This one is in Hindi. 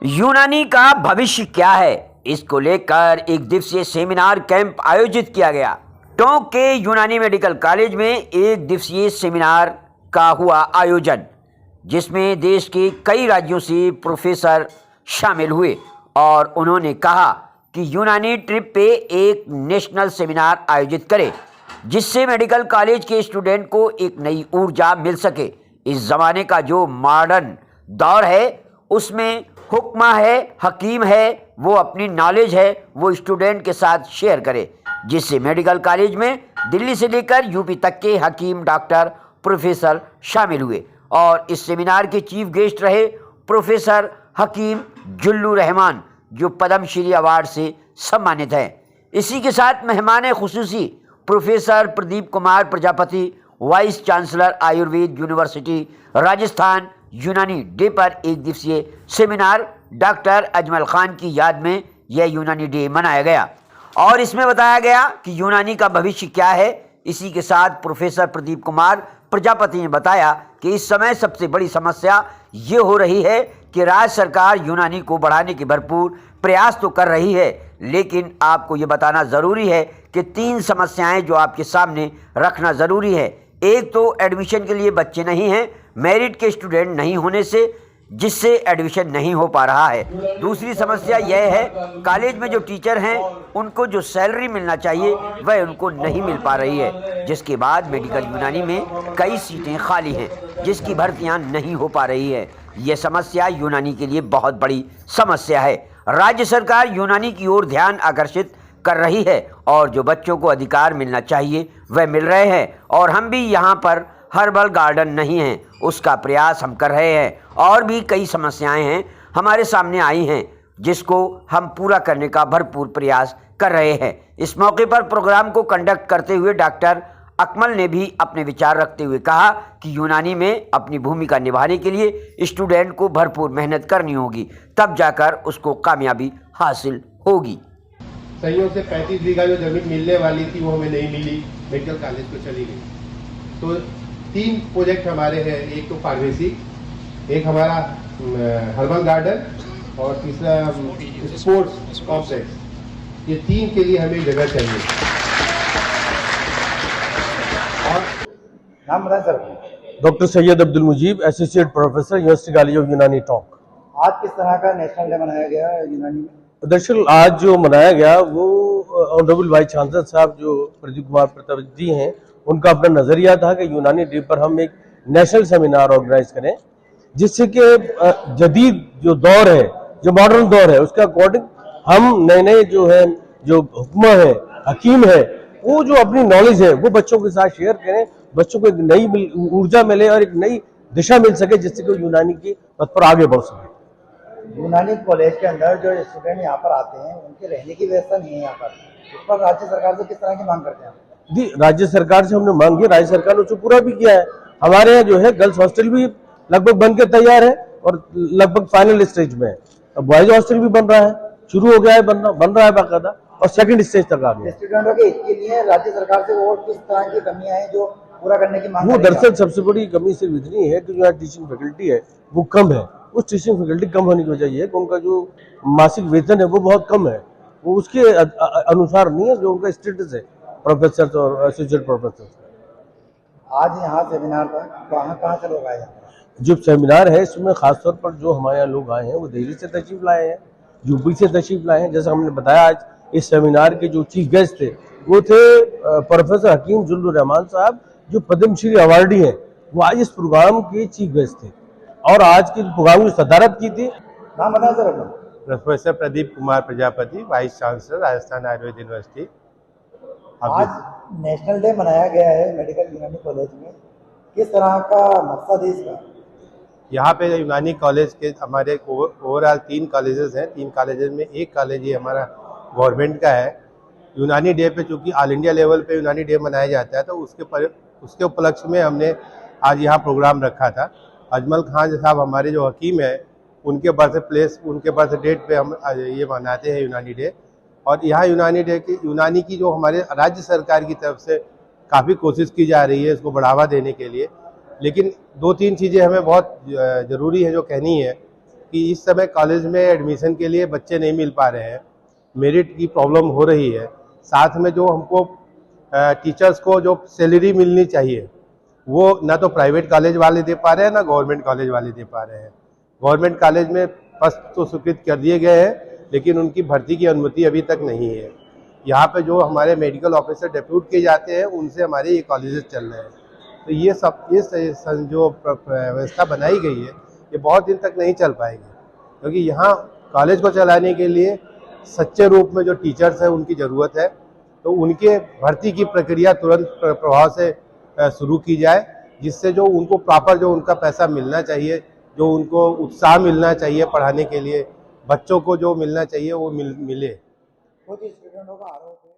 यूनानी का भविष्य क्या है, इसको लेकर एक दिवसीय सेमिनार कैंप आयोजित किया गया। टोंक के यूनानी मेडिकल कॉलेज में एक दिवसीय सेमिनार का हुआ आयोजन, जिसमें देश के कई राज्यों से प्रोफेसर शामिल हुए और उन्होंने कहा कि यूनानी ट्रिप पे एक नेशनल सेमिनार आयोजित करे, जिससे मेडिकल कॉलेज के स्टूडेंट को एक नई ऊर्जा मिल सके। इस ज़माने का जो मॉडर्न दौर है उसमें हुक्मा है, हकीम है, वो अपनी नॉलेज है वो स्टूडेंट के साथ शेयर करे, जिससे मेडिकल कॉलेज में दिल्ली से लेकर यूपी तक के हकीम, डॉक्टर, प्रोफेसर शामिल हुए। और इस सेमिनार के चीफ गेस्ट रहे प्रोफेसर हकीम जुल्लू रहमान, जो पद्मश्री अवार्ड से सम्मानित हैं। इसी के साथ मेहमान खुसूसी professor Pradeep Kumar Prajapati, vice chancellor Ayurveda university Rajasthan, Unani day पर एक दिवसीय सेमिनार डॉक्टर अजमल खान की याद में यह यूनानी डे मनाया गया और इसमें बताया गया कि यूनानी का भविष्य क्या है। इसी के साथ प्रोफेसर प्रदीप कुमार प्रजापति ने बताया कि इस समय सबसे बड़ी समस्या ये हो रही है कि राज्य सरकार यूनानी को बढ़ाने के भरपूर प्रयास तो कर रही है, लेकिन आपको ये बताना ज़रूरी है कि 3 समस्याएं जो आपके सामने रखना ज़रूरी है। एक तो एडमिशन के लिए बच्चे नहीं हैं, मेरिट के स्टूडेंट नहीं होने से, जिससे एडमिशन नहीं हो पा रहा है। दूसरी समस्या यह है कॉलेज में जो टीचर हैं उनको जो सैलरी मिलना चाहिए वह उनको नहीं मिल पा रही है, जिसके बाद मेडिकल यूनानी में कई सीटें खाली हैं जिसकी भर्तियां नहीं हो पा रही है। यह समस्या यूनानी के लिए बहुत बड़ी समस्या है। राज्य सरकार यूनानी की ओर ध्यान आकर्षित कर रही है और जो बच्चों को अधिकार मिलना चाहिए वह मिल रहे हैं, और हम भी यहाँ पर हर्बल गार्डन नहीं हैं उसका प्रयास हम कर रहे हैं। और भी कई समस्याएं हैं हमारे सामने आई हैं जिसको हम पूरा करने का भरपूर प्रयास कर रहे हैं। इस मौके पर प्रोग्राम को कंडक्ट करते हुए डॉक्टर अकमल ने भी अपने विचार रखते हुए कहा कि यूनानी में अपनी भूमिका निभाने के लिए स्टूडेंट को भरपूर मेहनत करनी होगी, तब जाकर उसको कामयाबी हासिल होगी। संयोग से 35 बीघा जो जमीन मिलने वाली थी वो हमें नहीं मिली, मेडिकल कॉलेज को चली गई। तो 3 प्रोजेक्ट हमारे हैं, एक तो फार्मेसी, एक हमारा हर्बल गार्डन और तीसरा स्पोर्ट्स कॉम्प्लेक्स। ये 3 के लिए हमें जगह चाहिए। और नाम बताएं sir. Doctor Syed Abdul Mujeeb, associate professor, university college of Unani Tonk. आज किस तरह का नेशनल डे मनाया गया यूनानी में? दरअसल आज जो मनाया गया वो ऑनरेबल वाइस चांसलर साहब जो प्रदीप कुमार प्रजापति हैं, उनका अपना नजरिया था कि यूनानी डे पर हम एक नेशनल सेमिनार ऑर्गेनाइज करें, जिससे कि जदीद जो दौर है, जो मॉडर्न दौर है, उसके अकॉर्डिंग हम नए नए जो है, जो हुक्मा है, हकीम है, वो जो अपनी नॉलेज है वो बच्चों के साथ शेयर करें, बच्चों को एक नई ऊर्जा मिले और एक नई दिशा मिल सके, जिससे कि यूनानी की पथ पर आगे बढ़ सके। यूनानी कॉलेज के अंदर जो स्टूडेंट यहाँ पर आते हैं उनके रहने की व्यवस्था नहीं है यहाँ पर, उस पर राज्य सरकार से किस तरह की मांग करते हैं? जी, राज्य सरकार से हमने मांग की, राज्य सरकार ने उसको पूरा भी किया है। हमारे यहाँ जो है गर्ल्स हॉस्टल भी लगभग बन के तैयार है और लगभग फाइनल स्टेज में है। अब बॉयज हॉस्टल भी बन रहा है, शुरू हो गया है, बन रहा है बाकायदा, और सेकंड स्टेज तक आ गया। स्टूडेंटों के हित के लिए राज्य सरकार से और किस तरह की कमियां हैं जो पूरा करने की मांग? वो दरअसल सबसे बड़ी कमी सिर्फ इतनी है कि जो यहाँ टीचिंग फैकल्टी है वो कम है। उस टीचिंग फैकल्टी कम होने की वजह ये है कि उनका जो मासिक वेतन है वो बहुत कम है, वो उसके अनुसार नहीं है जो उनका स्टेटस है प्रोफेसर और एसोसिएट प्रोफेसर। आज यहाँ सेमिनार पर कहाँ से लोग आए हैं? जो सेमिनार है इसमें खासतौर पर जो हमारे यहाँ लोग आए हैं वो दिल्ली से तशरीफ लाए हैं, यूपी से तशरीफ लाए हैं। जैसा हमने बताया, आज इस सेमिनार के जो चीफ गेस्ट थे वो थे प्रोफेसर हकीम जुल्लू रहमान साहब, जो पद्मश्री अवार्डी हैं। वो आज इस प्रोग्राम के चीफ गेस्ट थे और आज के प्रोग्राम की सदारत की थी। नाम बताएं सर अपना। Professor Pradeep Kumar Prajapati, vice chancellor Rajasthan Ayurveda university. आज नेशनल डे मनाया गया है मेडिकल यूनानी कॉलेज में, किस तरह का मकसद है इसका? यहाँ पे यूनानी कॉलेज के हमारे ओवरऑल 3 कॉलेजेस हैं। 3 कॉलेजेस में एक कॉलेज ये हमारा गवर्नमेंट का है। यूनानी डे पे चूँकि ऑल इंडिया लेवल पे यूनानी डे मनाया जाता है, तो उसके उपलक्ष्य में हमने आज यहाँ प्रोग्राम रखा था। अजमल खान साहब हमारे जो हकीम है, उनके बर्थ डेट पे हम ये मनाते हैं यूनानी डे। और यहाँ यूनानी की जो हमारे राज्य सरकार की तरफ से काफ़ी कोशिश की जा रही है इसको बढ़ावा देने के लिए। लेकिन 2-3 चीज़ें हमें बहुत ज़रूरी है जो कहनी है क्योंकि इस समय कॉलेज में एडमिशन के लिए बच्चे नहीं मिल पा रहे हैं, मेरिट की प्रॉब्लम हो रही है। साथ में जो हमको टीचर्स को जो सैलरी मिलनी चाहिए वो ना तो प्राइवेट कॉलेज वाले दे पा रहे हैं, ना गवर्नमेंट कॉलेज वाले दे पा रहे हैं। गवर्नमेंट कॉलेज में पद तो स्वीकृत कर दिए गए हैं, लेकिन उनकी भर्ती की अनुमति अभी तक नहीं है। यहाँ पे जो हमारे मेडिकल ऑफिसर डेप्यूट किए जाते हैं, उनसे हमारे ये कॉलेजेस चल रहे हैं। तो ये जो व्यवस्था बनाई गई है, ये बहुत दिन तक नहीं चल पाएगी, क्योंकि यहाँ कॉलेज को चलाने के लिए सच्चे रूप में जो टीचर्स हैं उनकी ज़रूरत है। तो उनके भर्ती की प्रक्रिया तुरंत प्रभाव से शुरू की जाए, जिससे जो उनको प्रॉपर जो उनका पैसा मिलना चाहिए, जो उनको उत्साह मिलना चाहिए पढ़ाने के लिए, बच्चों को जो मिलना चाहिए वो मिले। कुछ स्टूडेंटों का आरोप है